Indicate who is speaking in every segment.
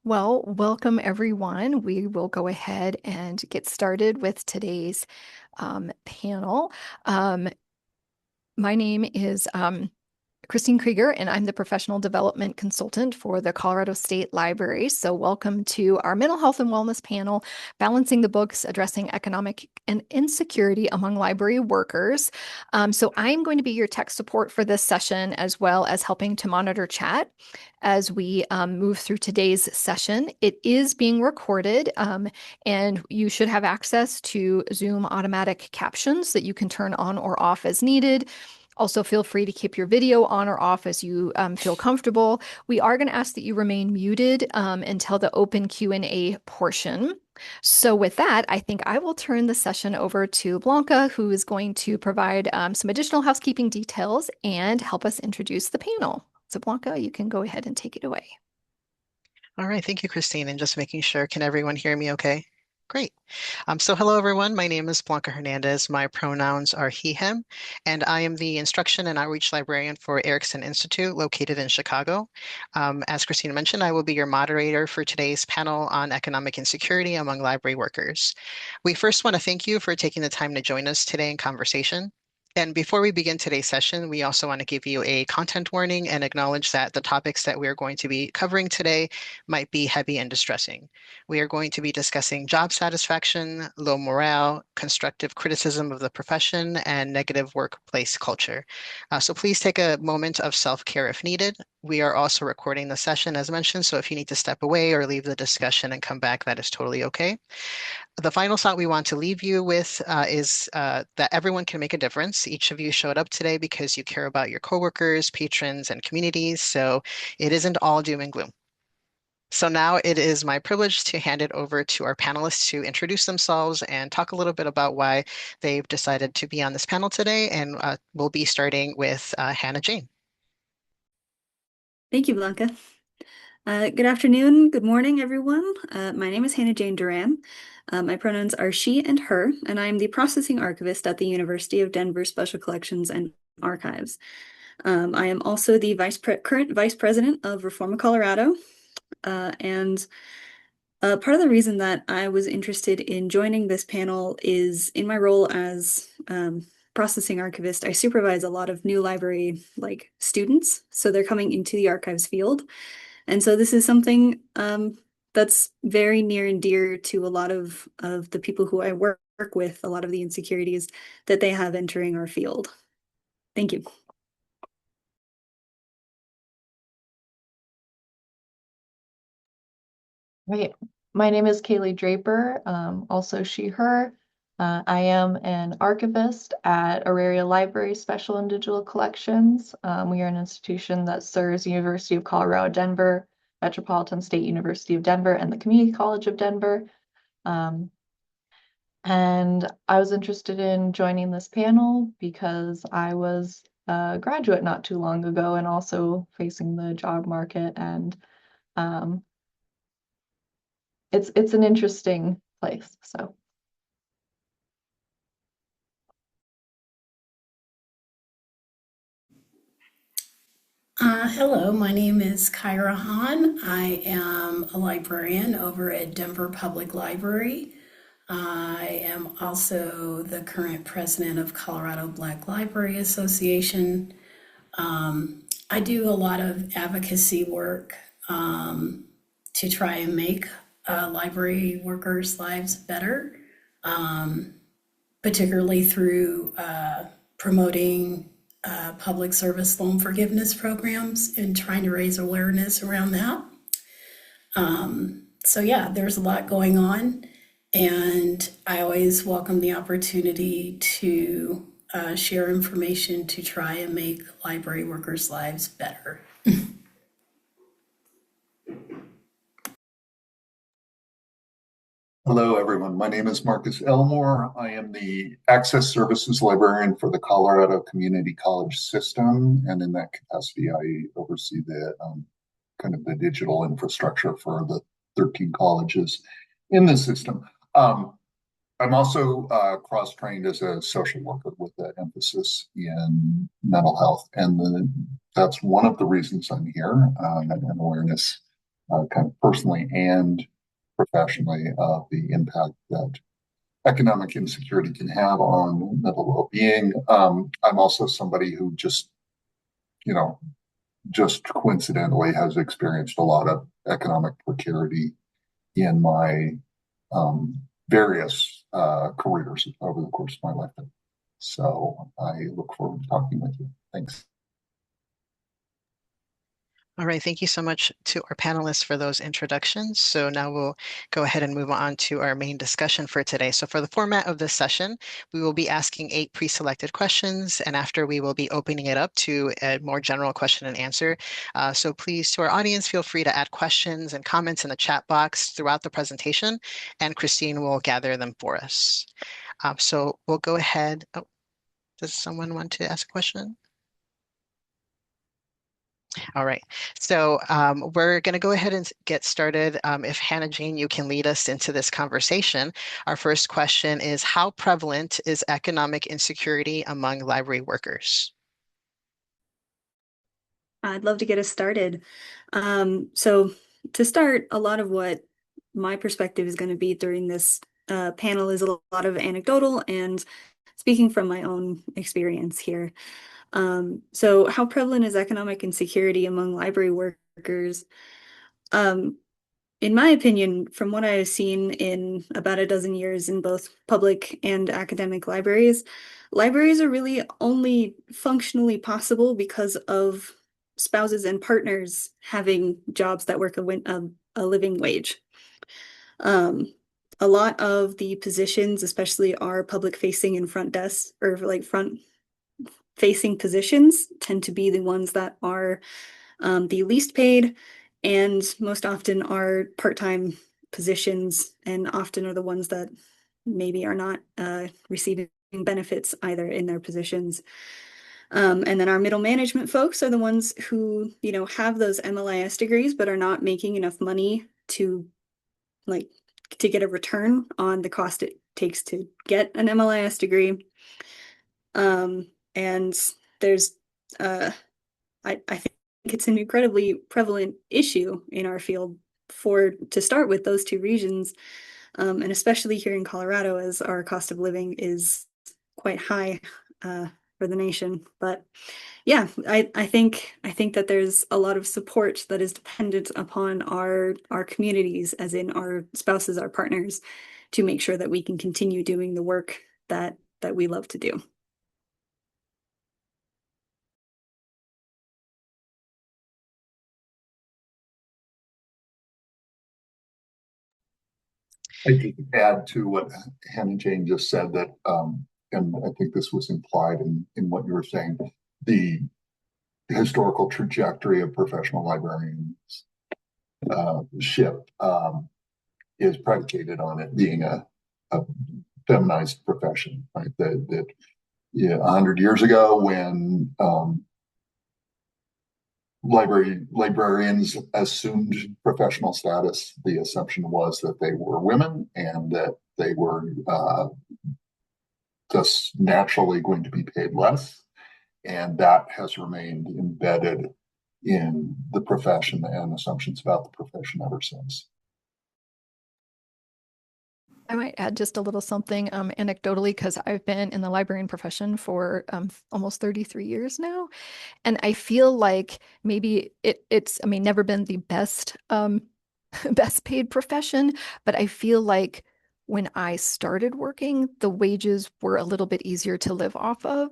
Speaker 1: Well, welcome everyone. We will go ahead and get started with today's panel. Um, my name is Christine Krieger, and I'm the professional development consultant for the Colorado State Library. So, welcome to our mental health and wellness panel, Balancing the Books, Addressing Economic and Insecurity Among Library Workers. So, I'm going to be your tech support for this session, as well as helping to monitor chat as we move through today's session. It is being recorded, and you should have access to Zoom automatic captions that you can turn on or off as needed. Also, feel free to keep your video on or off as you feel comfortable. We are going to ask that you remain muted until the open Q&A portion. So with that, I think I will turn the session over to Blanca, who is going to provide some additional housekeeping details and help us introduce the panel. So Blanca, you can go ahead and take it away.
Speaker 2: All right, thank you, Christine. And just making sure, can everyone hear me okay? Great. So hello, everyone. My name is Blanca Hernandez. My pronouns are he, him, and I am the Instruction and Outreach Librarian for Erickson Institute located in Chicago. As Christina mentioned, I will be your moderator for today's panel on economic insecurity among library workers. We first want to thank you for taking the time to join us today in conversation. And before we begin today's session, we also want to give you a content warning and acknowledge that the topics that we are going to be covering today might be heavy and distressing. We are going to be discussing job satisfaction, low morale, constructive criticism of the profession, and negative workplace culture. So please take a moment of self-care if needed. We are also recording the session as mentioned, so if you need to step away or leave the discussion and come back, that is totally okay. The final thought we want to leave you with is that everyone can make a difference. Each of you showed up today because you care about your coworkers, patrons, and communities, so it isn't all doom and gloom. So now it is my privilege to hand it over to our panelists to introduce themselves and talk a little bit about why they've decided to be on this panel today. And we'll be starting with Hannah Jane.
Speaker 3: Thank you, Blanca. Good afternoon, good morning, everyone. My name is Hannah Jane Duran. My pronouns are she and her, and I'm the processing archivist at the University of Denver Special Collections and Archives. I am also the current vice president of Reforma Colorado, and part of the reason that I was interested in joining this panel is in my role as processing archivist, I supervise a lot of new library students, so they're coming into the archives field. And so this is something that's very near and dear to a lot of the people who I work with, a lot of the insecurities that they have entering our field. Thank you.
Speaker 4: Right. My name is Kaylee Draper, also she, her. I am an archivist at Auraria Library Special and Digital Collections. We are an institution that serves University of Colorado, Denver, Metropolitan State University of Denver, and the Community College of Denver. And I was interested in joining this panel because I was a graduate not too long ago and also facing the job market, and it's an interesting place. So
Speaker 5: hello, my name is Kyra Hahn. I am a librarian over at Denver Public Library. I am also the current president of Colorado Black Library Association. I do a lot of advocacy work to try and make library workers' lives better, particularly through promoting public service loan forgiveness programs and trying to raise awareness around that. So yeah, there's a lot going on, and I always welcome the opportunity to share information to try and make library workers' lives better.
Speaker 6: Hello, everyone. My name is Marcus Elmore. I am the Access Services Librarian for the Colorado Community College System, and in that capacity, I oversee the kind of the digital infrastructure for the 13 colleges in the system. I'm also cross-trained as a social worker with an emphasis in mental health, and that's one of the reasons I'm here, an awareness kind of personally and professionally, of the impact that economic insecurity can have on mental well-being. I'm also somebody who just coincidentally has experienced a lot of economic precarity in my various careers over the course of my lifetime. So I look forward to talking with you. Thanks.
Speaker 2: All right, thank you so much to our panelists for those introductions. So now we'll go ahead and move on to our main discussion for today. So for the format of this session, we will be asking 8 pre-selected questions, and after we will be opening it up to a more general question and answer. So please, to our audience, feel free to add questions and comments in the chat box throughout the presentation, and Christine will gather them for us. So we'll go ahead. Oh, does someone want to ask a question? All right, so we're going to go ahead and get started. If Hannah Jane, you can lead us into this conversation. Our first question is, how prevalent is economic insecurity among library workers?
Speaker 3: I'd love to get us started. So to start, a lot of what my perspective is going to be during this panel is a lot of anecdotal and speaking from my own experience here. So how prevalent is economic insecurity among library workers? In my opinion, from what I've seen in about a dozen years in both public and academic libraries are really only functionally possible because of spouses and partners having jobs that work a living wage. A lot of the positions, especially our public facing and front desk or like front facing positions, tend to be the ones that are the least paid and most often are part-time positions and often are the ones that maybe are not receiving benefits either in their positions. And then our middle management folks are the ones who, have those MLIS degrees, but are not making enough money to get a return on the cost it takes to get an MLIS degree. And there's, I think it's an incredibly prevalent issue in our field to start with those two regions. And especially here in Colorado, as our cost of living is quite high for the nation. But yeah, I think that there's a lot of support that is dependent upon our communities, as in our spouses, our partners, to make sure that we can continue doing the work that we love to do.
Speaker 6: I could add to what Hannah Jane just said that, and I think this was implied in what you were saying, the historical trajectory of professional librarians is predicated on it being a feminized profession, right? That 100 years ago, when librarians assumed professional status, the assumption was that they were women and that they were just naturally going to be paid less. And that has remained embedded in the profession and assumptions about the profession ever since.
Speaker 1: I might add just a little something anecdotally, because I've been in the librarian profession for almost 33 years now. And I feel like maybe it's never been the best best paid profession, but I feel like when I started working, the wages were a little bit easier to live off of.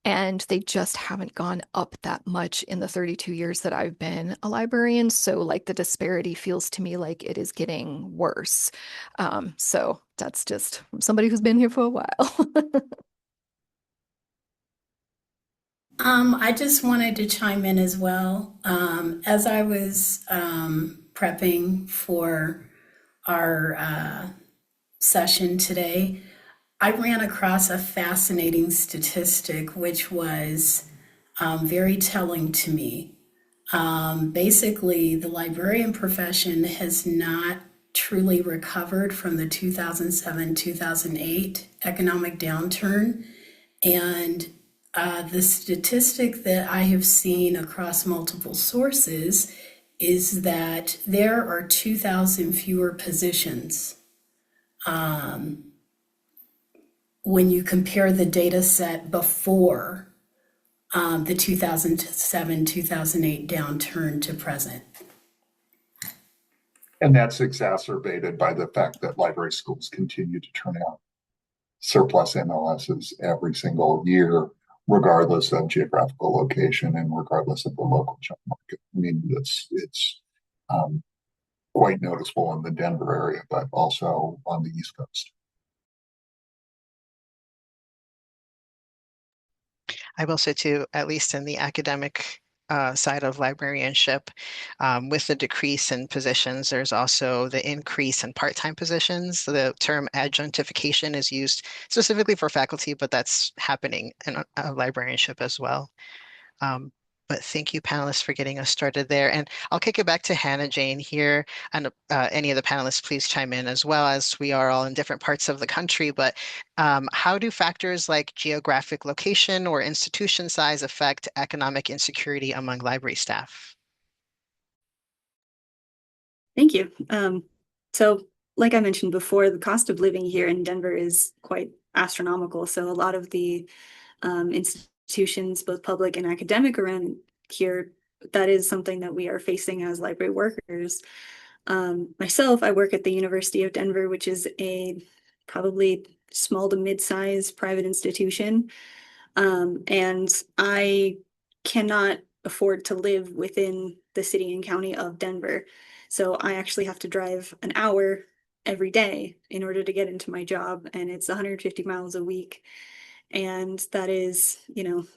Speaker 1: And they just haven't gone up that much in the 32 years that I've been a librarian. So like the disparity feels to me like it is getting worse. So that's just from somebody who's been here for a while.
Speaker 5: I just wanted to chime in as well. As I was prepping for our session today, I ran across a fascinating statistic, which was very telling to me. Basically, the librarian profession has not truly recovered from the 2007-2008 economic downturn. And the statistic that I have seen across multiple sources is that there are 2,000 fewer positions when you compare the data set before the 2007-2008 downturn to present.
Speaker 6: And that's exacerbated by the fact that library schools continue to turn out surplus MLSs every single year, regardless of geographical location and regardless of the local job market. I mean, it's quite noticeable in the Denver area, but also on the East Coast.
Speaker 2: I will say too, at least in the academic side of librarianship, with the decrease in positions, there's also the increase in part-time positions. The term adjunctification is used specifically for faculty, but that's happening in librarianship as well. But thank you, panelists, for getting us started there. And I'll kick it back to Hannah Jane here. And any of the panelists, please chime in, as well, as we are all in different parts of the country. But how do factors like geographic location or institution size affect economic insecurity among library staff?
Speaker 3: Thank you. So like I mentioned before, the cost of living here in Denver is quite astronomical. So a lot of the institutions, both public and academic around here, that is something that we are facing as library workers. Myself, I work at the University of Denver, which is a probably small to mid-sized private institution. And I cannot afford to live within the city and county of Denver. So I actually have to drive an hour every day in order to get into my job, and it's 150 miles a week. And that is,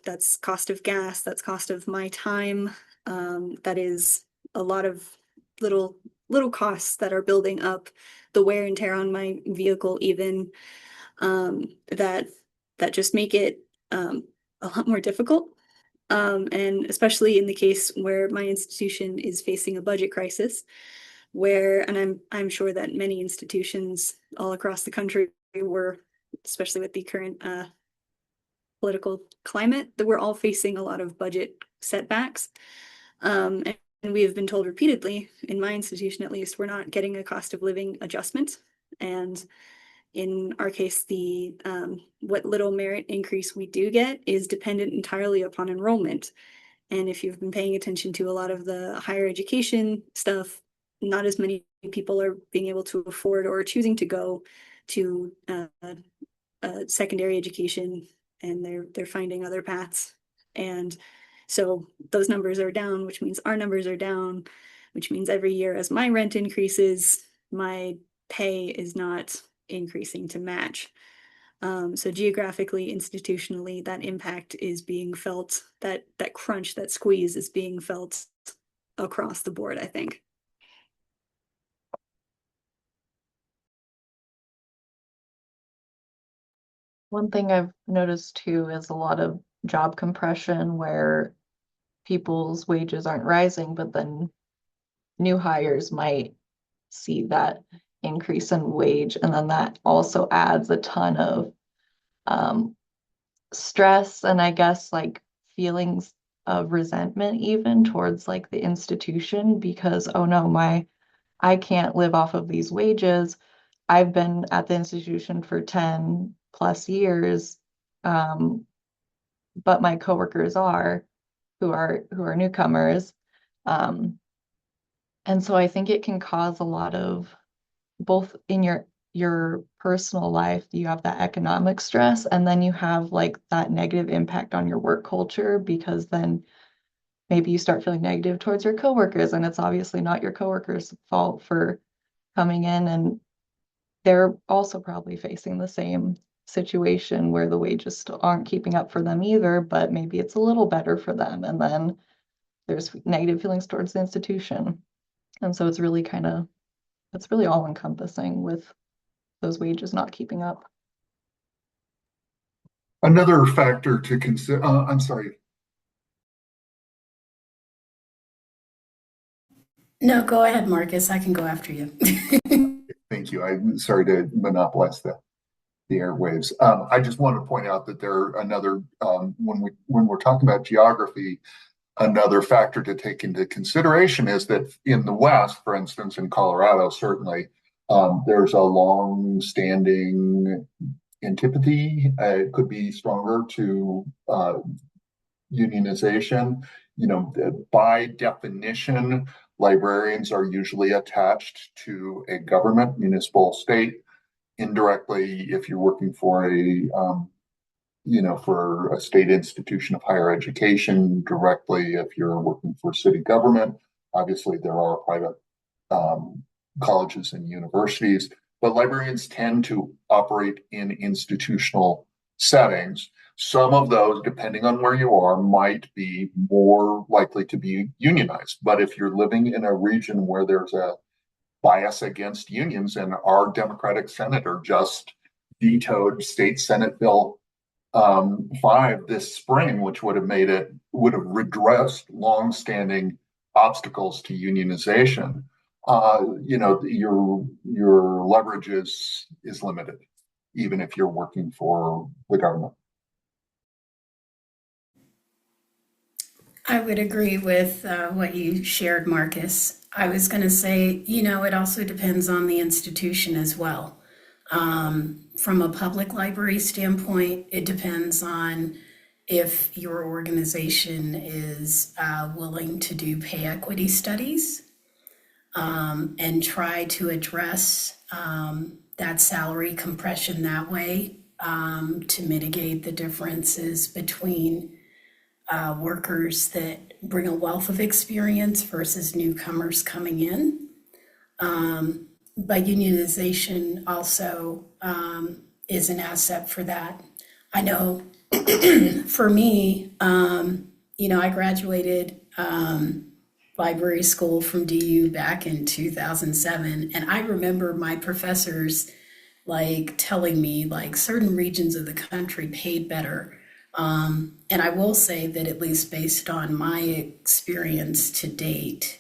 Speaker 3: that's cost of gas, that's cost of my time. That is a lot of little costs that are building up, the wear and tear on my vehicle even, that just make it a lot more difficult. And especially in the case where my institution is facing a budget crisis, and I'm sure that many institutions all across the country were, especially with the current political climate, that we're all facing a lot of budget setbacks. And we have been told repeatedly, in my institution at least, we're not getting a cost of living adjustment. And in our case, the what little merit increase we do get is dependent entirely upon enrollment. And if you've been paying attention to a lot of the higher education stuff, not as many people are being able to afford or choosing to go to secondary education, and they're finding other paths. And so those numbers are down, which means our numbers are down, which means every year as my rent increases, my pay is not increasing to match. So geographically, institutionally, that impact is being felt, that crunch, that squeeze is being felt across the board, I think.
Speaker 4: One thing I've noticed too is a lot of job compression where people's wages aren't rising, but then new hires might see that increase in wage. And then that also adds a ton of stress and I guess like feelings of resentment even towards like the institution, because, oh no, I can't live off of these wages. I've been at the institution for 10 plus years, but my coworkers who are newcomers. And so I think it can cause a lot of, both in your personal life, you have that economic stress, and then you have like that negative impact on your work culture, because then maybe you start feeling negative towards your coworkers, and it's obviously not your coworkers' fault for coming in, and they're also probably facing the same situation where the wages still aren't keeping up for them either, but maybe it's a little better for them. And then there's negative feelings towards the institution. And so it's really all encompassing with those wages not keeping up.
Speaker 6: Another factor to consider, I'm sorry.
Speaker 5: No, go ahead, Marcus. I can go after you.
Speaker 6: Thank you. I'm sorry to monopolize the airwaves. I just want to point out that when we're talking about geography, Another factor to take into consideration is that in the West, for instance, in Colorado, certainly, there's a long-standing antipathy. It could be stronger to unionization. By definition, librarians are usually attached to a government, municipal, state. Indirectly, if you're working for for a state institution of higher education, directly if you're working for city government. Obviously, there are private colleges and universities, but librarians tend to operate in institutional settings. Some of those, depending on where you are, might be more likely to be unionized. But if you're living in a region where there's a bias against unions, and our Democratic senator just vetoed State Senate Bill 5 this spring, which would have redressed longstanding obstacles to unionization. Your leverage is limited, even if you're working for the government.
Speaker 5: I would agree with what you shared, Marcus. I was going to say, it also depends on the institution as well. From a public library standpoint, it depends on if your organization is willing to do pay equity studies and try to address that salary compression that way to mitigate the differences between workers that bring a wealth of experience versus newcomers coming in. But unionization also is an asset for that. I know for me, I graduated library school from DU back in 2007, and I remember my professors telling me certain regions of the country paid better. And I will say that, at least based on my experience to date,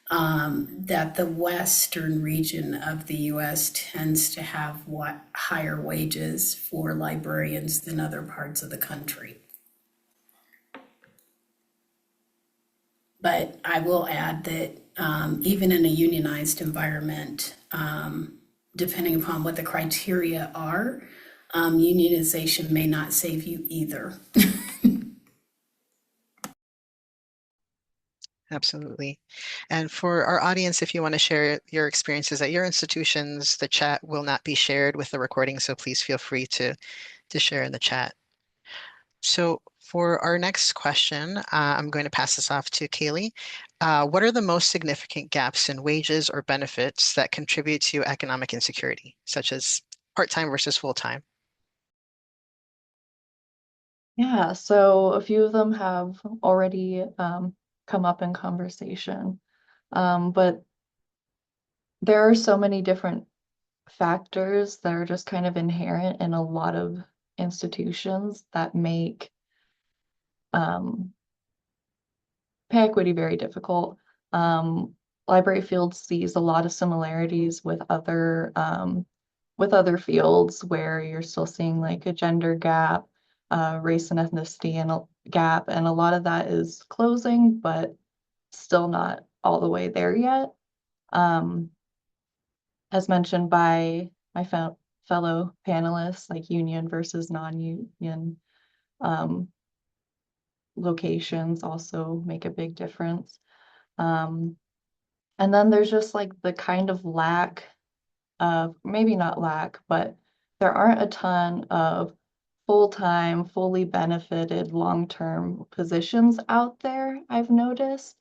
Speaker 5: that the western region of the US tends to have higher wages for librarians than other parts of the country. But I will add that even in a unionized environment, depending upon what the criteria are, unionization may not save you either.
Speaker 2: Absolutely. And for our audience, if you want to share your experiences at your institutions, the chat will not be shared with the recording, so please feel free to share in the chat. So for our next question, I'm going to pass this off to Kaylee. What are the most significant gaps in wages or benefits that contribute to economic insecurity, such as part-time versus full-time?
Speaker 4: Yeah, so a few of them have already come up in conversation, but there are so many different factors that are just kind of inherent in a lot of institutions that make pay equity very difficult. Library field sees a lot of similarities with other fields where you're still seeing a gender gap, race and ethnicity and a gap, and a lot of that is closing, but still not all the way there yet. As mentioned by my fellow panelists, union versus non-union locations also make a big difference. And then there's just the kind of lack of, maybe not lack, but there aren't a ton of full-time, fully benefited long-term positions out there, I've noticed.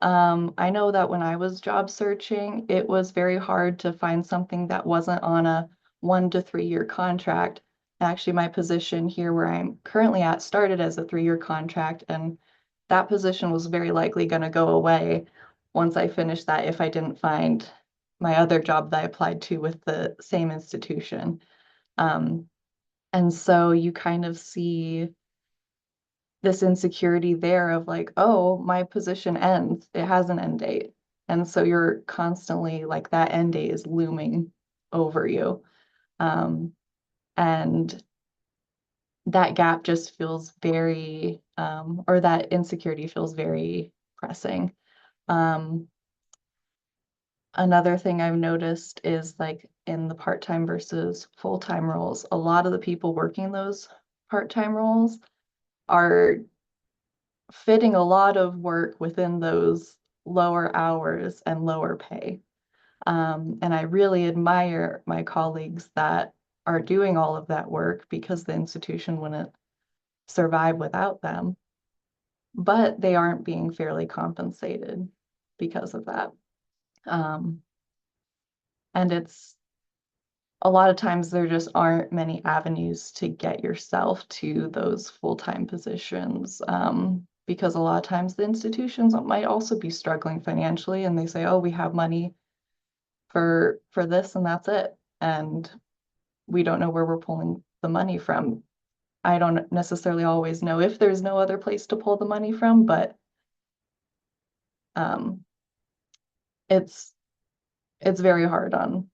Speaker 4: I know that when I was job searching, it was very hard to find something that wasn't on a 1 to 3 year contract. Actually, my position here where I'm currently at started as a 3-year contract, and that position was very likely going to go away once I finished that if I didn't find my other job that I applied to with the same institution. And so you kind of see this insecurity there of oh, my position ends, it has an end date. And so you're constantly that end date is looming over you. And that gap just feels very, or that insecurity feels very pressing. Another thing I've noticed is like in the part-time versus full-time roles, a lot of the people working those part-time roles are fitting a lot of work within those lower hours and lower pay. And I really admire my colleagues that are doing all of that work because the institution wouldn't survive without them. But they aren't being fairly compensated because of that. And it's a lot of times there just aren't many avenues to get yourself to those full-time positions. Because a lot of times the institutions might also be struggling financially and they say, oh, we have money for this and that's it. And we don't know where we're pulling the money from. I don't necessarily always know if there's no other place to pull the money from, but it's very hard on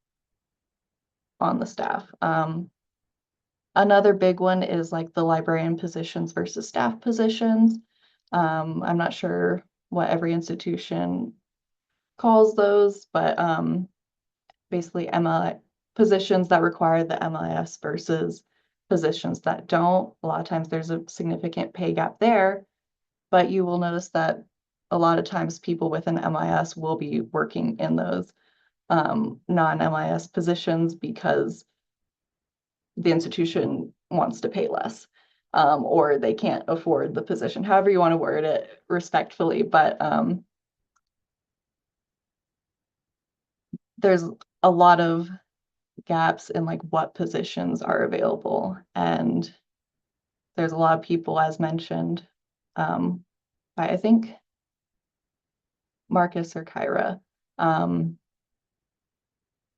Speaker 4: the staff. Another big one is like the librarian positions versus staff positions. I'm not sure what every institution calls those, but basically positions that require the MLIS versus positions that don't. A lot of times there's a significant pay gap there, but you will notice that a lot of times people with an MIS will be working in those non-MIS positions because the institution wants to pay less, or they can't afford the position, however you want to word it respectfully. But there's a lot of gaps in like what positions are available. And there's a lot of people, as mentioned, I think Marcus or Kyra,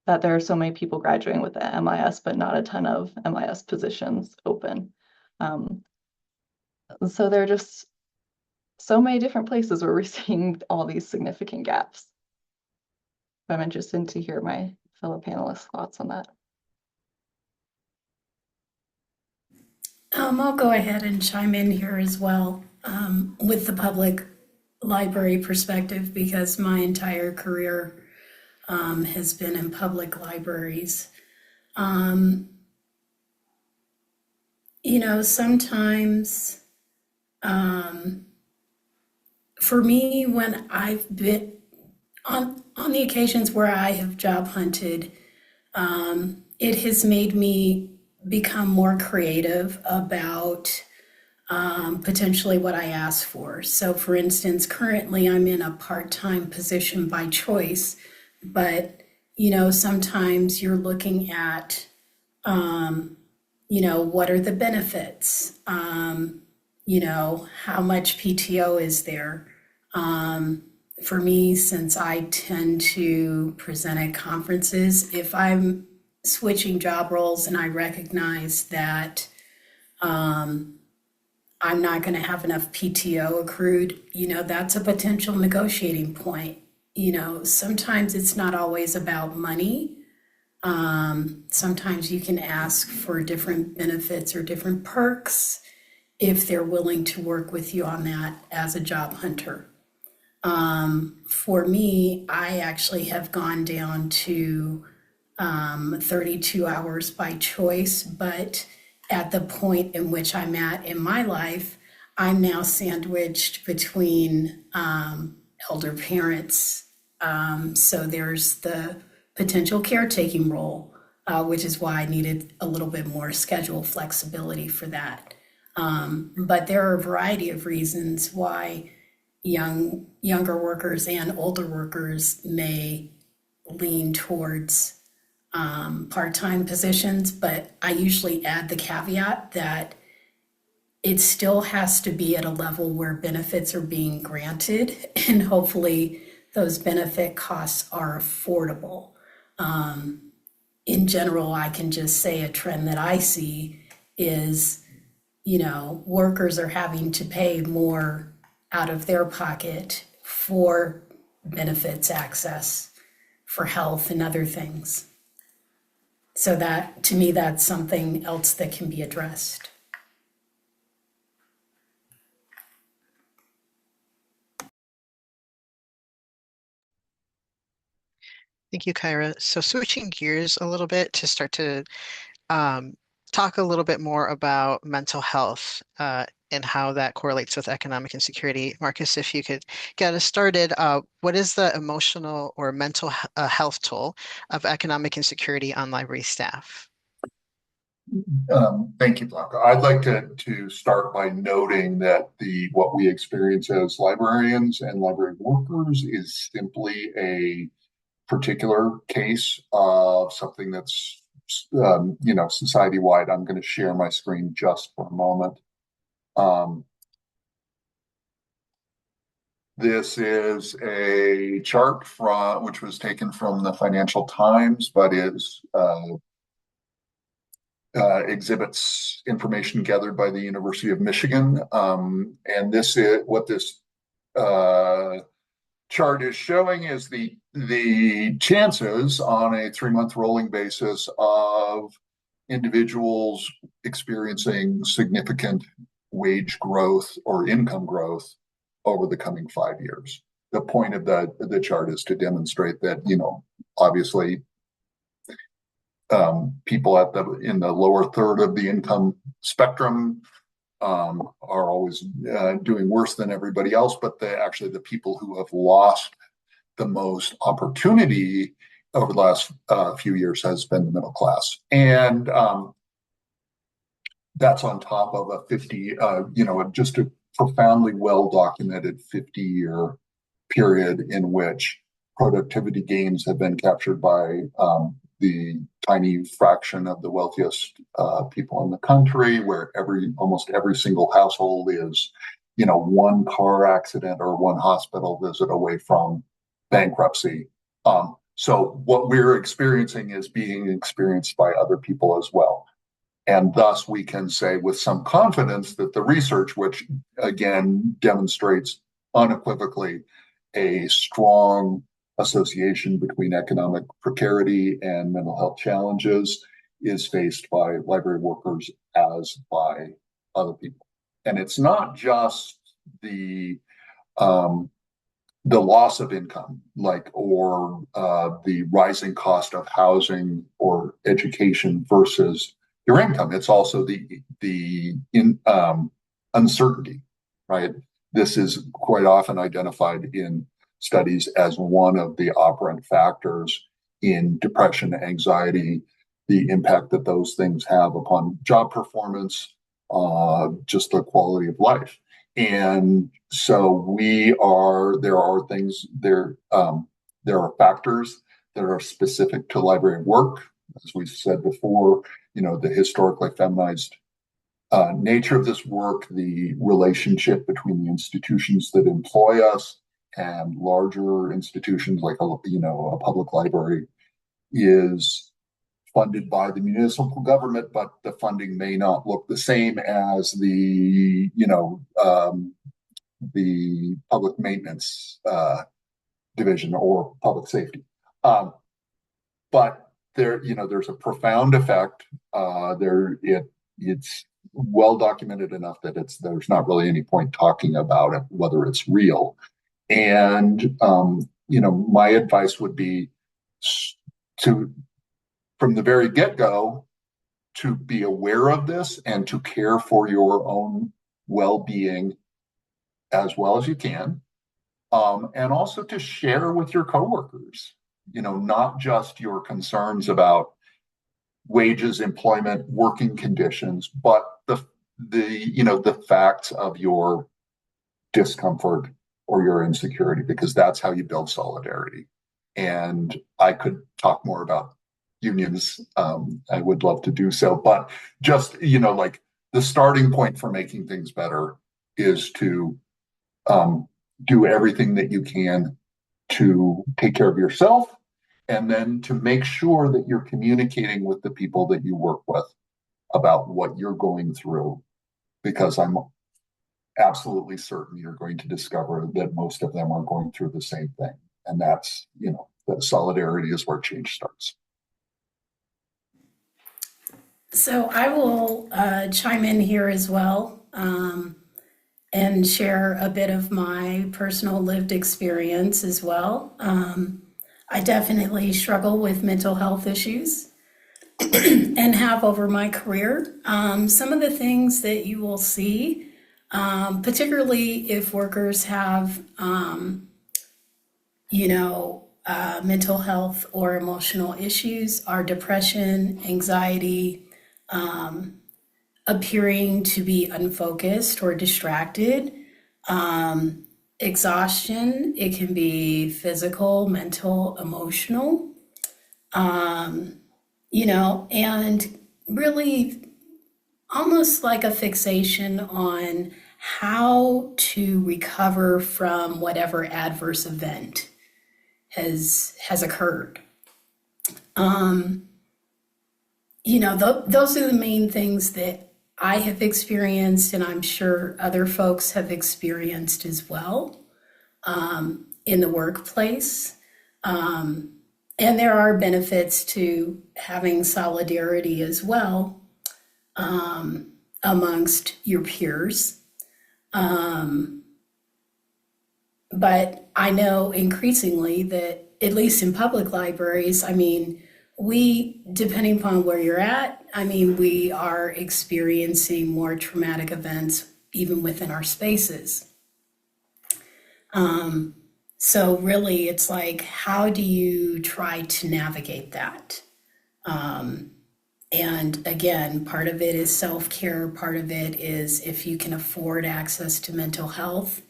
Speaker 4: that there are so many people graduating with the MIS, but not a ton of MIS positions open. So there are just so many different places where we're seeing all these significant gaps. I'm interested to hear my fellow panelists' thoughts on that.
Speaker 5: I'll go ahead and chime in here as well with the public library perspective, because my entire career has been in public libraries. You know, sometimes for me, when I've been on the occasions where I have job hunted, it has made me become more creative about potentially what I ask for. So for instance, currently I'm in a part-time position by choice, but you know, sometimes you're looking at, you know, what are the benefits? You know, how much PTO is there? For me, since I tend to present at conferences, if I'm switching job roles and I recognize that I'm not going to have enough PTO accrued, you know, that's a potential negotiating point. You know, sometimes it's not always about money. Sometimes you can ask for different benefits or different perks if they're willing to work with you on that as a job hunter. For me, I actually have gone down to 32 hours by choice, but at the point in which I'm at in my life, I'm now sandwiched between elder parents. So there's the potential caretaking role, which is why I needed a little bit more schedule flexibility for that. But there are a variety of reasons why younger workers and older workers may lean towards part-time positions, but I usually add the caveat that it still has to be at a level where benefits are being granted, and hopefully those benefit costs are affordable. In general, I can just say a trend that I see is, you know, workers are having to pay more out of their pocket for benefits access, for health and other things. So that, to me, that's something else that can be addressed.
Speaker 2: Thank you, Kyra. So switching gears a little bit to start to talk a little bit more about mental health and how that correlates with economic insecurity. Marcus, if you could get us started, what is the emotional or mental health toll of economic insecurity on library staff?
Speaker 6: Thank you, Blanca. I'd like to start by noting that what we experience as librarians and library workers is simply a particular case of something that's society-wide. I'm going to share my screen just for a moment. This is a chart which was taken from the Financial Times, but is exhibits information gathered by the University of Michigan. And this is what this chart is showing is the chances on a 3-month rolling basis of individuals experiencing significant wage growth or income growth over the coming 5 years. The point of the chart is to demonstrate that, obviously, people in the lower third of the income spectrum are always doing worse than everybody else, but actually the people who have lost the most opportunity over the last few years has been the middle class. And that's on top of a 50, just a profoundly well-documented 50-year period in which productivity gains have been captured by the tiny fraction of the wealthiest people in the country, where almost every single household is, one car accident or one hospital visit away from bankruptcy. So what we're experiencing is being experienced by other people as well. And thus we can say with some confidence that the research, which again demonstrates unequivocally a strong association between economic precarity and mental health challenges, is faced by library workers as by other people. And it's not just the loss of income, or the rising cost of housing or education versus your income. It's also the uncertainty, right? This is quite often identified in studies as one of the operant factors in depression, anxiety, the impact that those things have upon job performance, just the quality of life. And so there are factors that are specific to library work. As we said before, the historically feminized nature of this work, the relationship between the institutions that employ us and larger institutions like a public library is funded by the municipal government, but the funding may not look the same as the public maintenance division or public safety. But there's a profound effect. It's well documented enough that there's not really any point talking about it, whether it's real. And my advice would be from the very get-go, to be aware of this and to care for your own well-being as well as you can, and also to share with your coworkers, not just your concerns about wages, employment, working conditions, but the facts of your discomfort or your insecurity, because that's how you build solidarity. And I could talk more about unions. I would love to do so, but just, the starting point for making things better is to do everything that you can to take care of yourself, and then to make sure that you're communicating with the people that you work with about what you're going through, because I'm absolutely certain you're going to discover that most of them are going through the same thing. And that's, that solidarity is where change starts.
Speaker 5: So I will chime in here as well and share a bit of my personal lived experience as well. I definitely struggle with mental health issues and have over my career. Some of the things that you will see, particularly if workers have, mental health or emotional issues, are depression, anxiety, appearing to be unfocused or distracted, exhaustion. It can be physical, mental, emotional, and really almost like a fixation on how to recover from whatever adverse event has occurred. Those are the main things that I have experienced, and I'm sure other folks have experienced as well, in the workplace. And there are benefits to having solidarity as well, amongst your peers. But I know increasingly that, at least in public libraries, depending upon where you're at, we are experiencing more traumatic events even within our spaces. So really, it's like, how do you try to navigate that? And again, part of it is self-care, part of it is if you can afford access to mental health.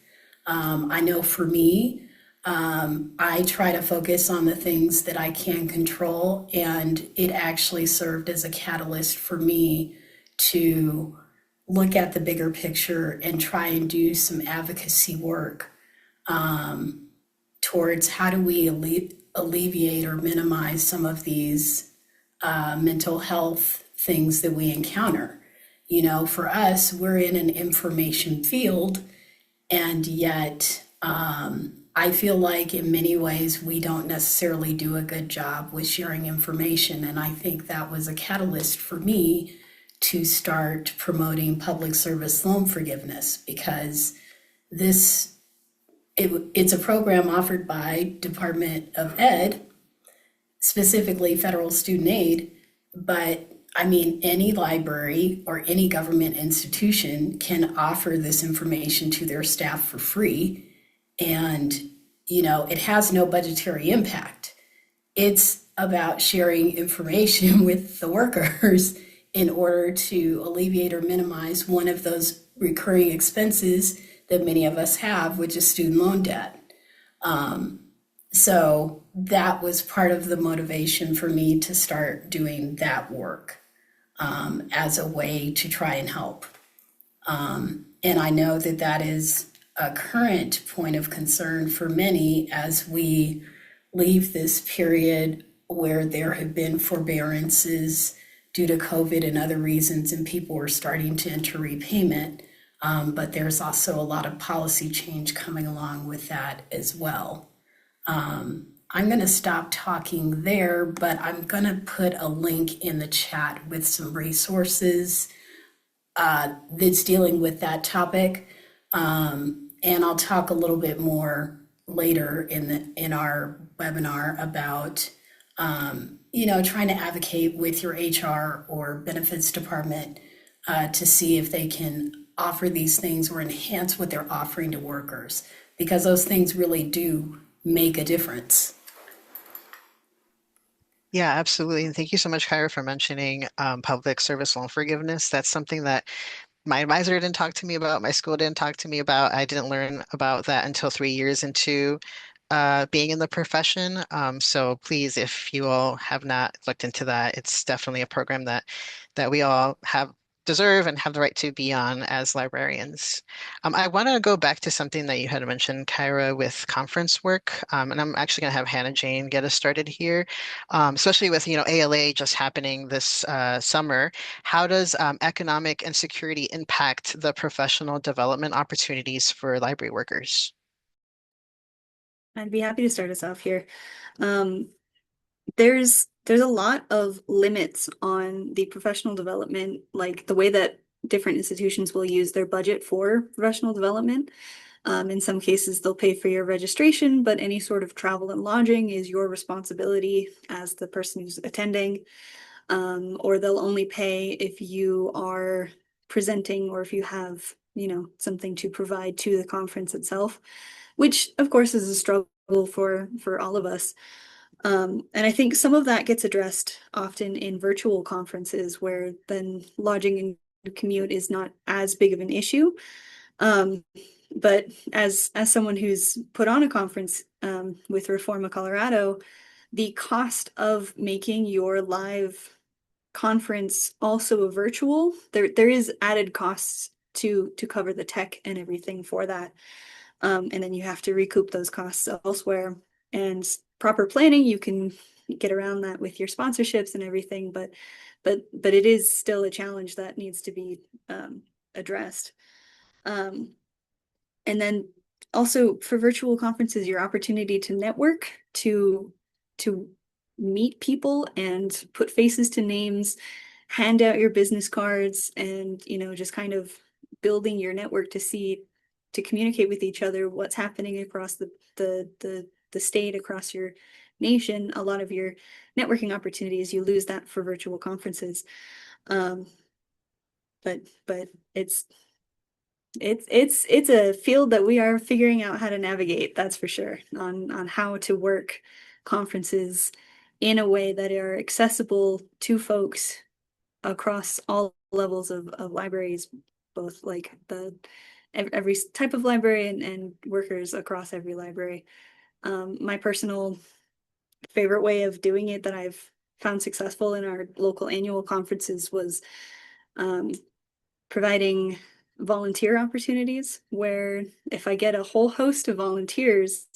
Speaker 5: I know for me, I try to focus on the things that I can control, and it actually served as a catalyst for me to look at the bigger picture and try and do some advocacy work, towards how do we alleviate or minimize some of these mental health things that we encounter. For us, we're in an information field, and yet I feel like in many ways we don't necessarily do a good job with sharing information. And I think that was a catalyst for me to start promoting public service loan forgiveness, because it's a program offered by Department of Ed, specifically federal student aid, but any library or any government institution can offer this information to their staff for free. And, it has no budgetary impact. It's about sharing information with the workers in order to alleviate or minimize one of those recurring expenses that many of us have, which is student loan debt. So that was part of the motivation for me to start doing that work, as a way to try and help. And I know that that is a current point of concern for many as we leave this period where there have been forbearances due to COVID and other reasons, and people are starting to enter repayment. But there's also a lot of policy change coming along with that as well. I'm going to stop talking there, but I'm going to put a link in the chat with some resources that's dealing with that topic. And I'll talk a little bit more later in our webinar about trying to advocate with your HR or benefits department to see if they can offer these things or enhance what they're offering to workers, because those things really do make a difference.
Speaker 2: Yeah, absolutely. And thank you so much, Kyra, for mentioning public service loan forgiveness. That's something that my advisor didn't talk to me about, my school didn't talk to me about. I didn't learn about that until 3 years into being in the profession. So please, if you all have not looked into that, it's definitely a program that we all deserve and have the right to be on as librarians. I want to go back to something that you had mentioned, Kyra, with conference work. And I'm actually going to have Hannah Jane get us started here, especially with, ALA just happening this summer. How does economic insecurity impact the professional development opportunities for library workers?
Speaker 3: I'd be happy to start us off here. There's a lot of limits on the professional development, like the way that different institutions will use their budget for professional development. In some cases, they'll pay for your registration, but any sort of travel and lodging is your responsibility as the person who's attending. Or they'll only pay if you are presenting or if you have, something to provide to the conference itself, which of course is a struggle for all of us. And I think some of that gets addressed often in virtual conferences where then lodging and commute is not as big of an issue. But as someone who's put on a conference with Reforma Colorado, the cost of making your live conference also a virtual, there is added costs to cover the tech and everything for that. And then you have to recoup those costs elsewhere. And proper planning, you can get around that with your sponsorships and everything, but it is still a challenge that needs to be addressed. And then also for virtual conferences, your opportunity to network, to meet people and put faces to names, hand out your business cards, and just kind of building your network to communicate with each other what's happening across the state, across your nation. A lot of your networking opportunities, you lose that for virtual conferences. But it's a field that we are figuring out how to navigate, that's for sure, on how to work conferences in a way that are accessible to folks across all levels of libraries, both like every type of library and workers across every library. My personal favorite way of doing it that I've found successful in our local annual conferences was providing volunteer opportunities, where if I get a whole host of volunteers,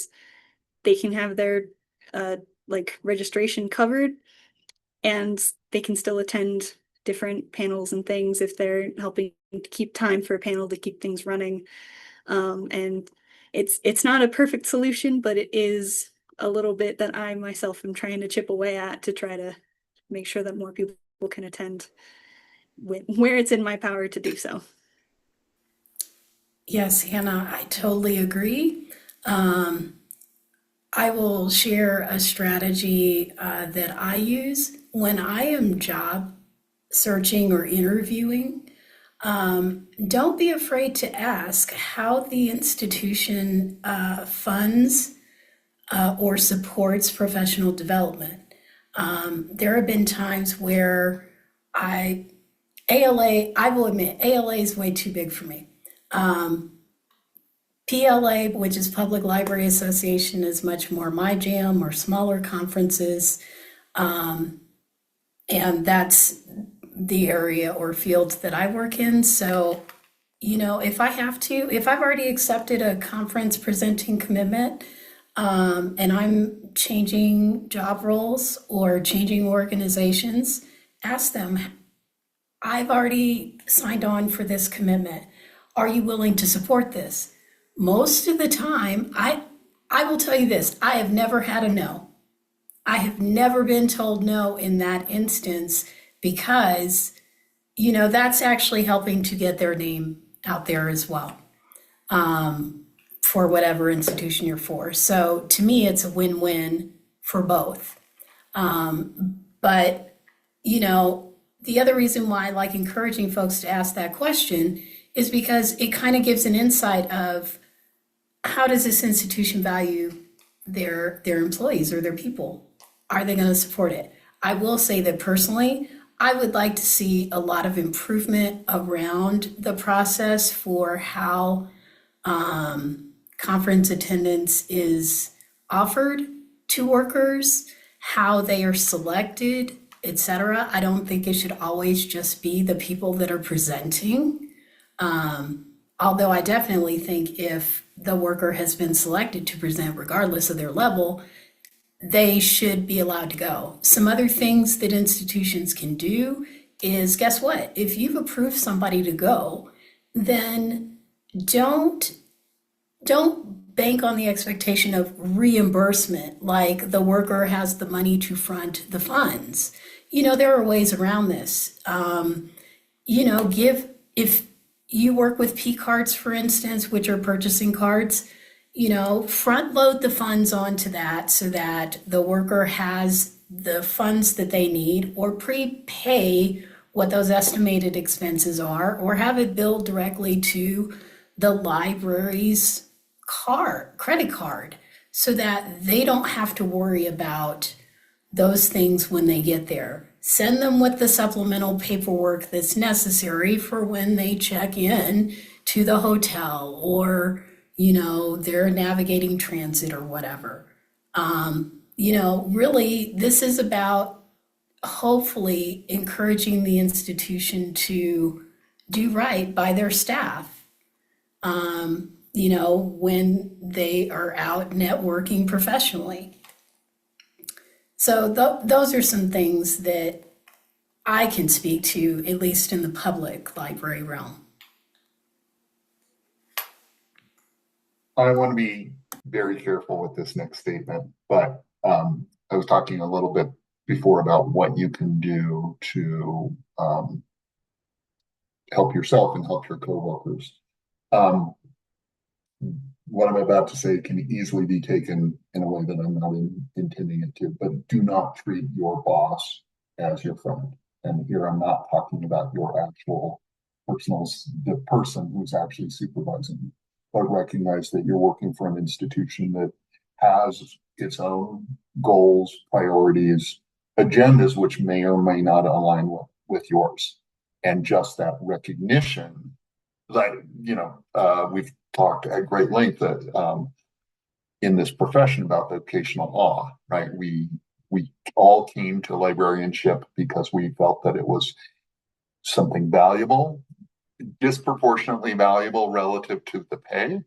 Speaker 3: they can have their registration covered, and they can still attend different panels and things if they're helping to keep time for a panel to keep things running. And it's not a perfect solution, but it is a little bit that I myself am trying to chip away at to try to make sure that more people can attend where it's in my power to do so.
Speaker 5: Yes, Hannah, I totally agree. I will share a strategy that I use when I am job searching or interviewing. Don't be afraid to ask how the institution funds or supports professional development. There have been times where I will admit, ALA is way too big for me. PLA, which is Public Library Association, is much more my jam, or smaller conferences. And that's the area or field that I work in. So, if I've already accepted a conference presenting commitment, and I'm changing job roles or changing organizations, ask them, I've already signed on for this commitment. Are you willing to support this? Most of the time, I will tell you this, I have never had a no. I have never been told no in that instance, because, that's actually helping to get their name out there as well, for whatever institution you're for. So to me, it's a win-win for both. But, the other reason why I like encouraging folks to ask that question is because it kind of gives an insight of how does this institution value their employees or their people? Are they going to support it? I will say that personally, I would like to see a lot of improvement around the process for how conference attendance is offered to workers, how they are selected, etc. I don't think it should always just be the people that are presenting. Although I definitely think if the worker has been selected to present, regardless of their level, they should be allowed to go. Some other things that institutions can do is, guess what? If you've approved somebody to go, then don't bank on the expectation of reimbursement, like the worker has the money to front the funds. There are ways around this. you work with P cards, for instance, which are purchasing cards, front load the funds onto that so that the worker has the funds that they need, or prepay what those estimated expenses are, or have it billed directly to the library's credit card, so that they don't have to worry about those things when they get there. Send them with the supplemental paperwork that's necessary for when they check in to the hotel, or they're navigating transit or whatever. Really, this is about hopefully encouraging the institution to do right by their staff, when they are out networking professionally. So those are some things that I can speak to, at least in the public library realm.
Speaker 6: I want to be very careful with this next statement, but I was talking a little bit before about what you can do to help yourself and help your coworkers. What I'm about to say can easily be taken in a way that I'm not intending it to, but do not treat your boss as your friend. And here I'm not talking about your actual the person who's actually supervising you, but recognize that you're working for an institution that has its own goals, priorities, agendas, which may or may not align with yours. And just that recognition, we've talked at great length that in this profession about vocational awe, right? We all came to librarianship because we felt that it was something valuable, disproportionately valuable relative to the pay.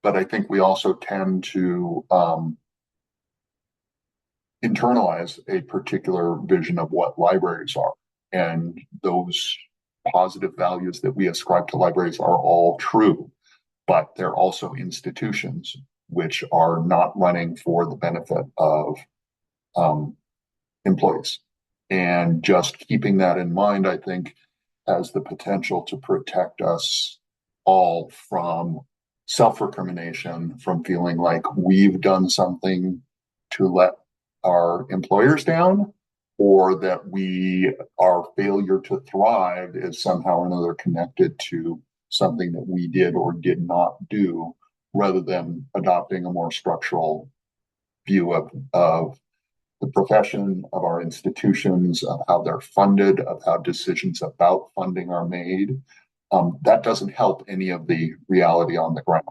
Speaker 6: But I think we also tend to internalize a particular vision of what libraries are. And those positive values that we ascribe to libraries are all true, but they're also institutions which are not running for the benefit of employees. And just keeping that in mind, I think, has the potential to protect us all from self-recrimination, from feeling like we've done something to let our employers down, or that our failure to thrive is somehow or another connected to something that we did or did not do, rather than adopting a more structural view of the profession, of our institutions, of how they're funded, of how decisions about funding are made. That doesn't help any of the reality on the ground,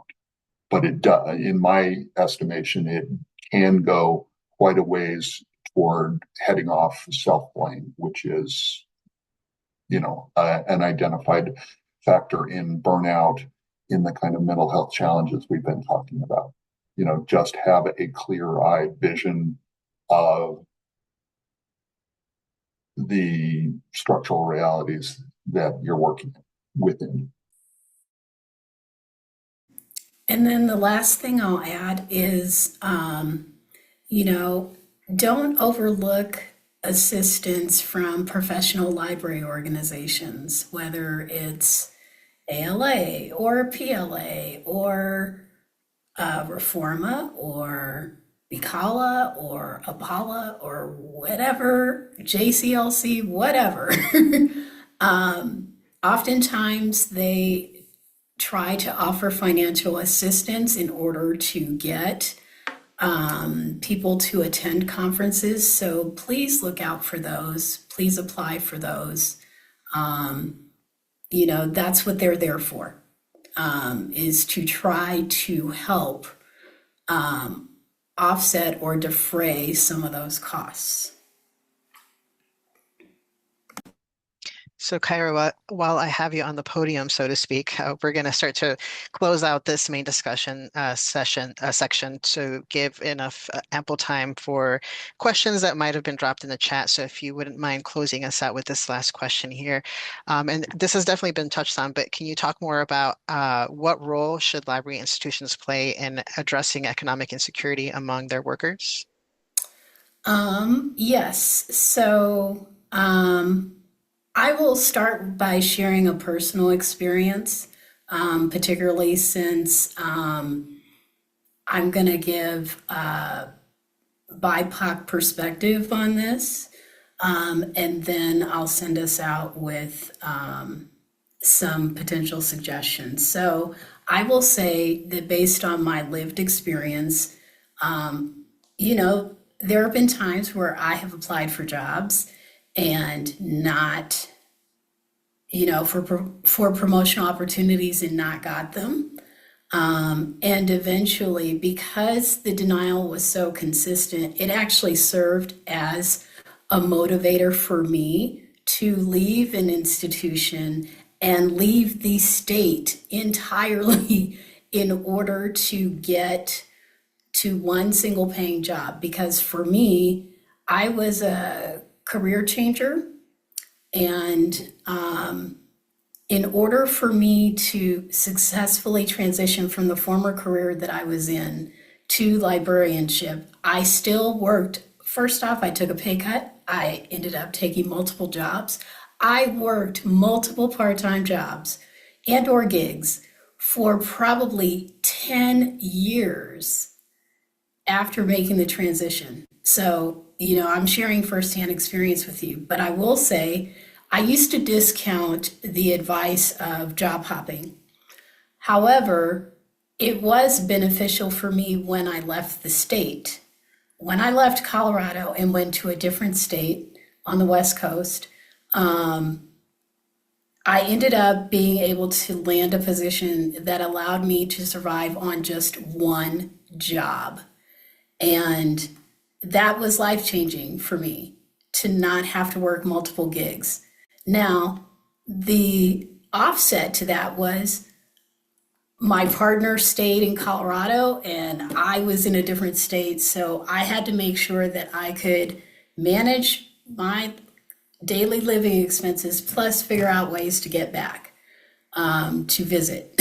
Speaker 6: but it does, in my estimation, it can go quite a ways toward heading off self-blame, which is, an identified factor in burnout, in the kind of mental health challenges we've been talking about. Just have a clear-eyed vision of the structural realities that you're working within.
Speaker 5: And then the last thing I'll add is, don't overlook assistance from professional library organizations, whether it's ALA or PLA or Reforma or Bicala or Apala or whatever, JCLC, whatever. Oftentimes they try to offer financial assistance in order to get people to attend conferences. So please look out for those. Please apply for those. That's what they're there for, is to try to help offset or defray some of those costs.
Speaker 2: So Kyra, while I have you on the podium, so to speak, we're going to start to close out this main discussion section to give enough ample time for questions that might have been dropped in the chat. So if you wouldn't mind closing us out with this last question here. And this has definitely been touched on, but can you talk more about what role should library institutions play in addressing economic insecurity among their workers?
Speaker 5: Yes. So I will start by sharing a personal experience, particularly since I'm going to give a BIPOC perspective on this. And then I'll send us out with some potential suggestions. So I will say that based on my lived experience, there have been times where I have applied for jobs and not, for promotional opportunities and not got them. And eventually, because the denial was so consistent, it actually served as a motivator for me to leave an institution and leave the state entirely in order to get to one single paying job. Because for me, I was a career changer. And in order for me to successfully transition from the former career that I was in to librarianship, I still worked. First off, I took a pay cut. I ended up taking multiple jobs. I worked multiple part-time jobs and or gigs for probably 10 years after making the transition. So, I'm sharing firsthand experience with you, but I will say I used to discount the advice of job hopping. However, it was beneficial for me when I left the state. When I left Colorado and went to a different state on the West Coast, I ended up being able to land a position that allowed me to survive on just one job. And that was life-changing for me, to not have to work multiple gigs. Now, the offset to that was my partner stayed in Colorado and I was in a different state. So I had to make sure that I could manage my daily living expenses, plus figure out ways to get back to visit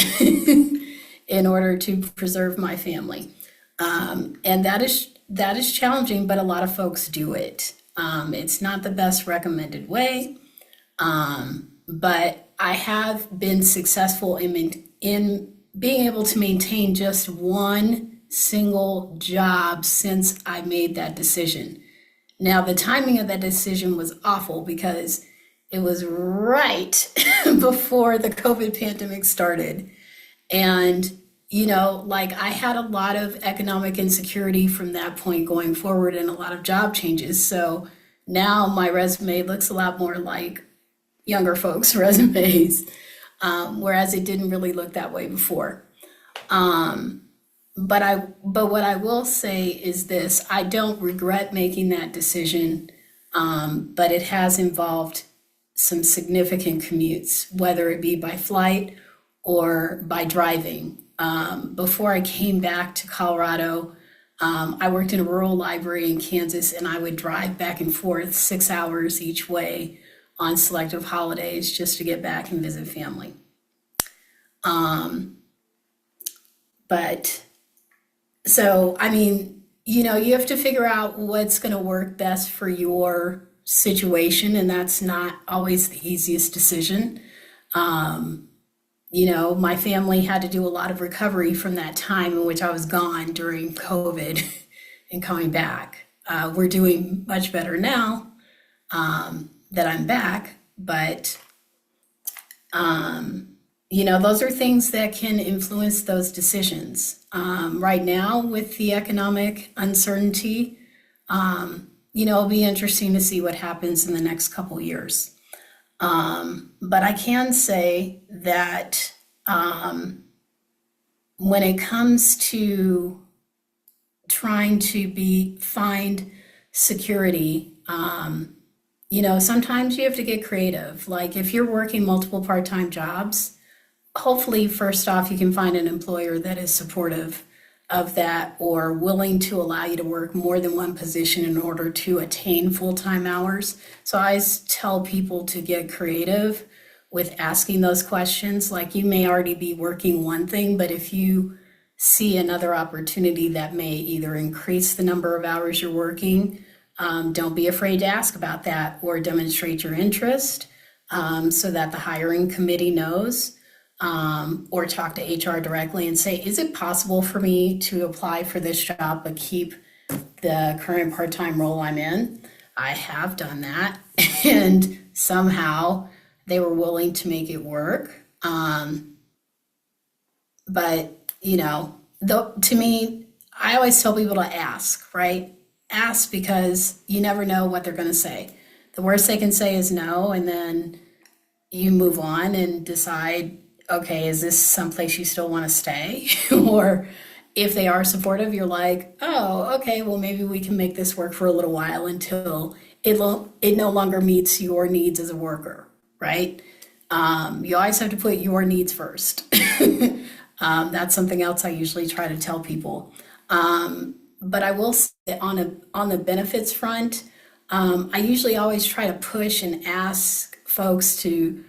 Speaker 5: in order to preserve my family. And that is challenging, but a lot of folks do it. It's not the best recommended way, but I have been successful in being able to maintain just one single job since I made that decision. Now, the timing of that decision was awful because it was right before the COVID pandemic started. And I had a lot of economic insecurity from that point going forward and a lot of job changes. So now my resume looks a lot more like younger folks' resumes, whereas it didn't really look that way before. But what I will say is this: I don't regret making that decision, but it has involved some significant commutes, whether it be by flight or by driving. Before I came back to Colorado, I worked in a rural library in Kansas, and I would drive back and forth 6 hours each way on selective holidays just to get back and visit family. But so, you have to figure out what's going to work best for your situation, and that's not always the easiest decision. My family had to do a lot of recovery from that time in which I was gone during COVID and coming back. We're doing much better now that I'm back, but those are things that can influence those decisions. Right now, with the economic uncertainty, it'll be interesting to see what happens in the next couple years. But I can say that when it comes to trying to find security, sometimes you have to get creative. Like if you're working multiple part-time jobs, hopefully first off, you can find an employer that is supportive of that or willing to allow you to work more than one position in order to attain full-time hours. So I always tell people to get creative with asking those questions. Like you may already be working one thing, but if you see another opportunity that may either increase the number of hours you're working, don't be afraid to ask about that or demonstrate your interest. so that the hiring committee knows, or talk to HR directly and say, is it possible for me to apply for this job but keep the current part-time role I'm in? I have done that, and somehow they were willing to make it work. But, to me, I always tell people to ask, right? Ask, because you never know what they're going to say. The worst they can say is no, and then you move on and decide, okay, is this someplace you still want to stay? Or if they are supportive, you're like, oh, okay, well, maybe we can make this work for a little while until it no longer meets your needs as a worker, right? You always have to put your needs first. That's something else I usually try to tell people. But I will say on the benefits front, I usually always try to push and ask folks to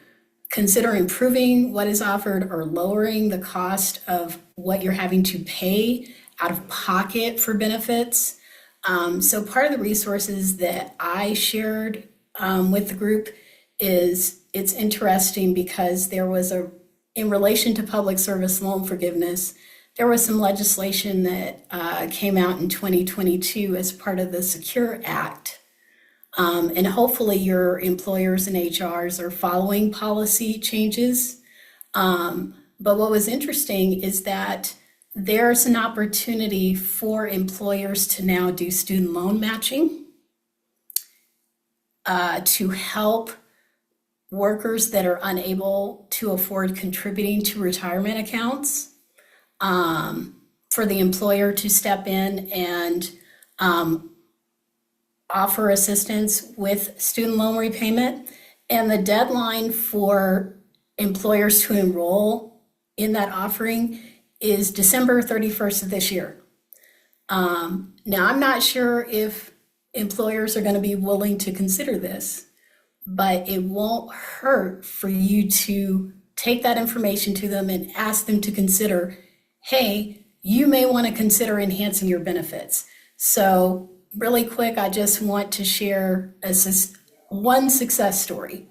Speaker 5: consider improving what is offered or lowering the cost of what you're having to pay out of pocket for benefits. So part of the resources that I shared with the group is, it's interesting because there was in relation to public service loan forgiveness, there was some legislation that came out in 2022 as part of the Secure Act. And hopefully your employers and HRs are following policy changes. But what was interesting is that there's an opportunity for employers to now do student loan matching to help workers that are unable to afford contributing to retirement accounts, for the employer to step in and offer assistance with student loan repayment. And the deadline for employers to enroll in that offering is December 31st of this year. Now, I'm not sure if employers are going to be willing to consider this, but it won't hurt for you to take that information to them and ask them to consider, hey, you may want to consider enhancing your benefits. So really quick, I just want to share one success story.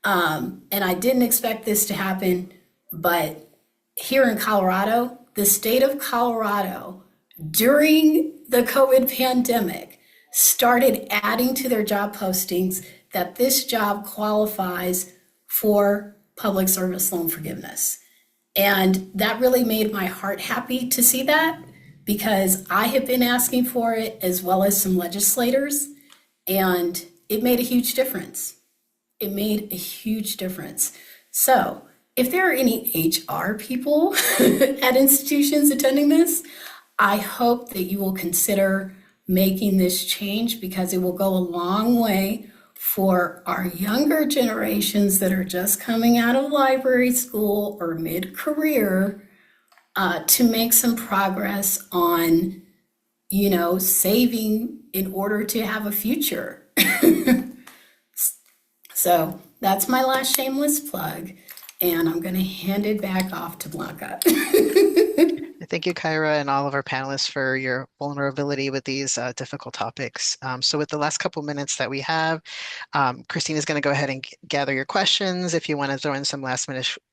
Speaker 5: And I didn't expect this to happen, but here in Colorado, the state of Colorado, during the COVID pandemic, started adding to their job postings that this job qualifies for public service loan forgiveness. And that really made my heart happy to see that, because I have been asking for it as well as some legislators, and it made a huge difference. It made a huge difference. So if there are any HR people at institutions attending this, I hope that you will consider making this change, because it will go a long way for our younger generations that are just coming out of library school or mid-career, to make some progress on, saving in order to have a future. So that's my last shameless plug, and I'm going to hand it back off to Blanca.
Speaker 2: Thank you, Kyra, and all of our panelists for your vulnerability with these difficult topics. So with the last couple minutes that we have, Christine is going to go ahead and gather your questions. If you want to throw in some last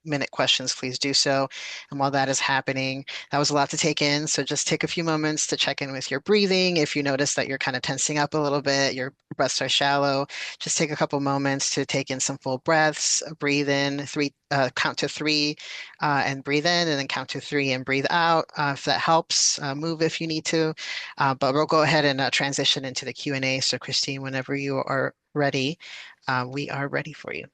Speaker 2: minute questions, please do so. And while that is happening, that was a lot to take in. So just take a few moments to check in with your breathing. If you notice that you're kind of tensing up a little bit, your breaths are shallow, just take a couple moments to take in some full breaths, breathe in, count to three, and breathe in, and then count to three and breathe out. If that helps, move if you need to. But we'll go ahead and transition into the Q&A. So Christine, whenever you are ready, we are ready for you.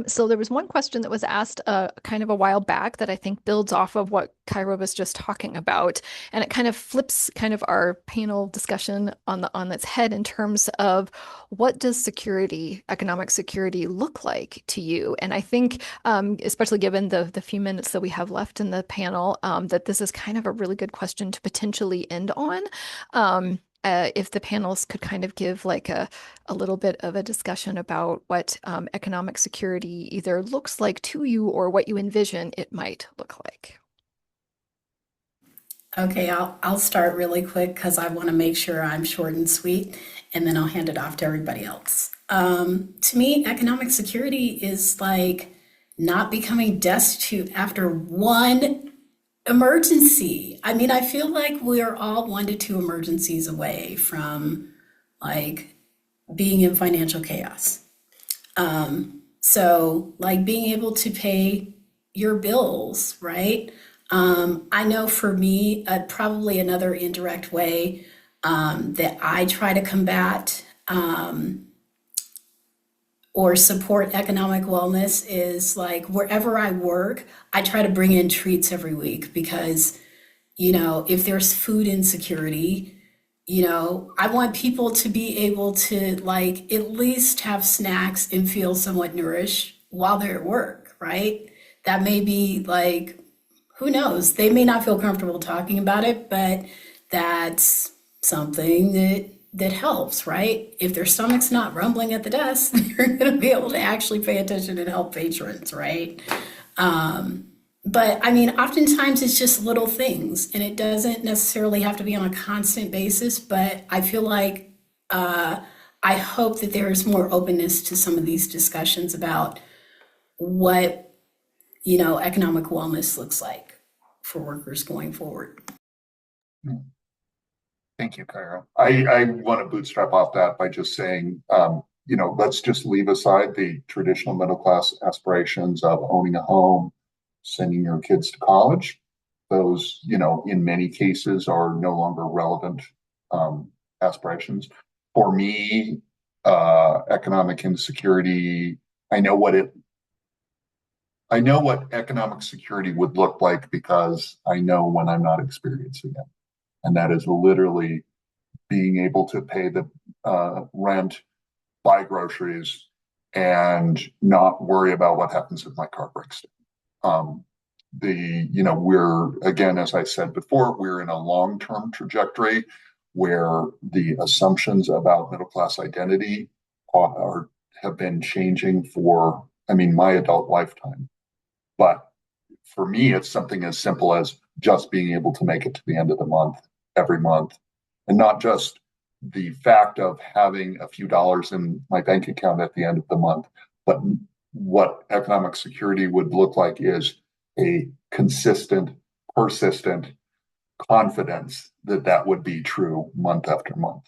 Speaker 1: So there was one question that was asked kind of a while back that I think builds off of what Kyra was just talking about, and it kind of flips kind of our panel discussion on its head in terms of, what does economic security look like to you? And I think, especially given the few minutes that we have left in the panel, that this is kind of a really good question to potentially end on. If the panels could kind of give like a little bit of a discussion about what economic security either looks like to you or what you envision it might look like.
Speaker 5: Okay, I'll start really quick because I want to make sure I'm short and sweet, and then I'll hand it off to everybody else. To me, economic security is like not becoming destitute after one emergency. I mean, I feel like we're all 1 to 2 emergencies away from like being in financial chaos. So, like being able to pay your bills, right? I know for me, probably another indirect way that I try to combat or support economic wellness is like wherever I work, I try to bring in treats every week because, if there's food insecurity, I want people to be able to like at least have snacks and feel somewhat nourished while they're at work, right? That may be like, who knows? They may not feel comfortable talking about it, but that's something that helps, right? If their stomach's not rumbling at the desk, they're going to be able to actually pay attention and help patrons, right? But I mean, oftentimes it's just little things, and it doesn't necessarily have to be on a constant basis. But I feel like I hope that there is more openness to some of these discussions about what economic wellness looks like for workers going forward.
Speaker 6: Thank you, Kyra. I want to bootstrap off that by just saying, let's just leave aside the traditional middle class aspirations of owning a home, sending your kids to college. Those, in many cases are no longer relevant aspirations. For me, economic insecurity, I know what economic security would look like because I know when I'm not experiencing it. And that is literally being able to pay the rent, buy groceries, and not worry about what happens if my car breaks down. We're, again, as I said before, we're in a long-term trajectory where the assumptions about middle-class identity have been changing for, my adult lifetime. But for me, it's something as simple as just being able to make it to the end of the month every month, and not just the fact of having a few dollars in my bank account at the end of the month, but what economic security would look like is a consistent, persistent confidence that that would be true month after month.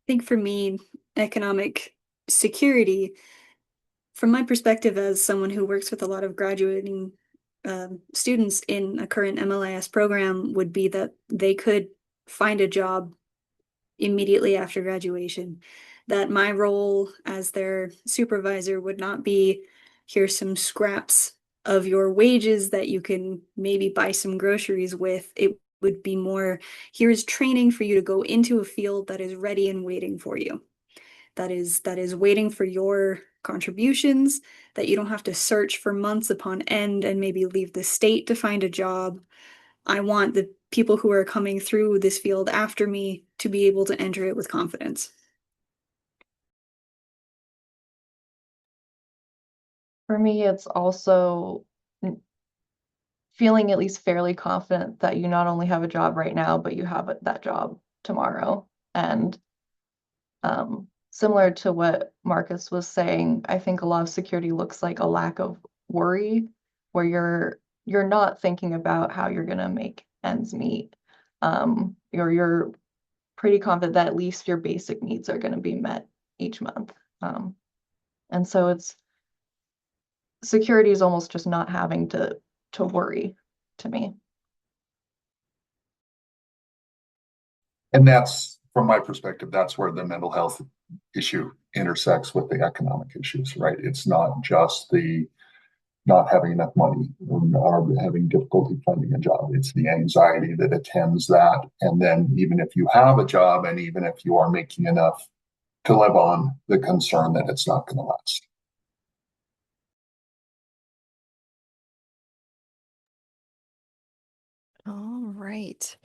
Speaker 3: I think for me, economic security, from my perspective as someone who works with a lot of graduating students in a current MLIS program, would be that they could find a job immediately after graduation. That my role as their supervisor would not be, here's some scraps of your wages that you can maybe buy some groceries with. It would be more, here's training for you to go into a field that is ready and waiting for you. That is waiting for your contributions, that you don't have to search for months upon end and maybe leave the state to find a job. I want the people who are coming through this field after me to be able to enter it with confidence.
Speaker 4: For me, it's also feeling at least fairly confident that you not only have a job right now, but you have that job tomorrow. And similar to what Marcus was saying, I think a lot of security looks like a lack of worry, where you're not thinking about how you're gonna make ends meet. You're pretty confident that at least your basic needs are gonna be met each month. And so security is almost just not having to worry to me.
Speaker 6: And that's, from my perspective, that's where the mental health issue intersects with the economic issues, right? It's not just the not having enough money or having difficulty finding a job. It's the anxiety that attends that. And then even if you have a job and even if you are making enough to live on, the concern that it's not going to last.
Speaker 1: All right.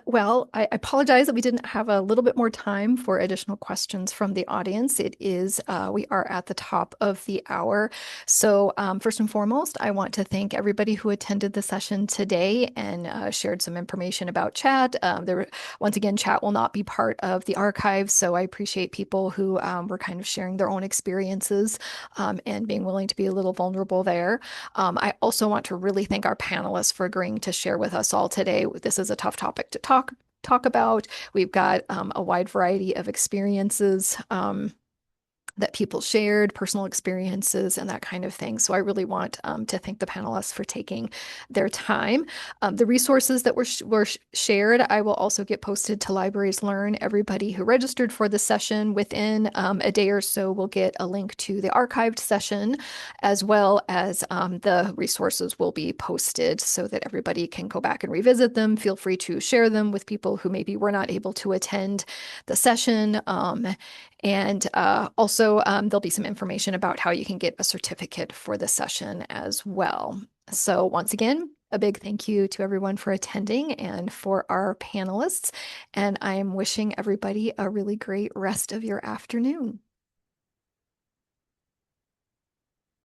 Speaker 1: Well, I apologize that we didn't have a little bit more time for additional questions from the audience. We are at the top of the hour. So first and foremost, I want to thank everybody who attended the session today and shared some information about chat. Once again, chat will not be part of the archive. So I appreciate people who were kind of sharing their own experiences and being willing to be a little vulnerable there. I also want to really thank our panelists for agreeing to share with us all today. This is a tough topic to talk about. We've got a wide variety of experiences that people shared, personal experiences, and that kind of thing. So I really want to thank the panelists for taking their time. The resources that were shared, I will also get posted to Libraries Learn. Everybody who registered for the session within a day or so will get a link to the archived session, as well as the resources will be posted so that everybody can go back and revisit them. Feel free to share them with people who maybe were not able to attend the session. And also, there'll be some information about how you can get a certificate for the session as well. So once again, a big thank you to everyone for attending and for our panelists. And I am wishing everybody a really great rest of your afternoon.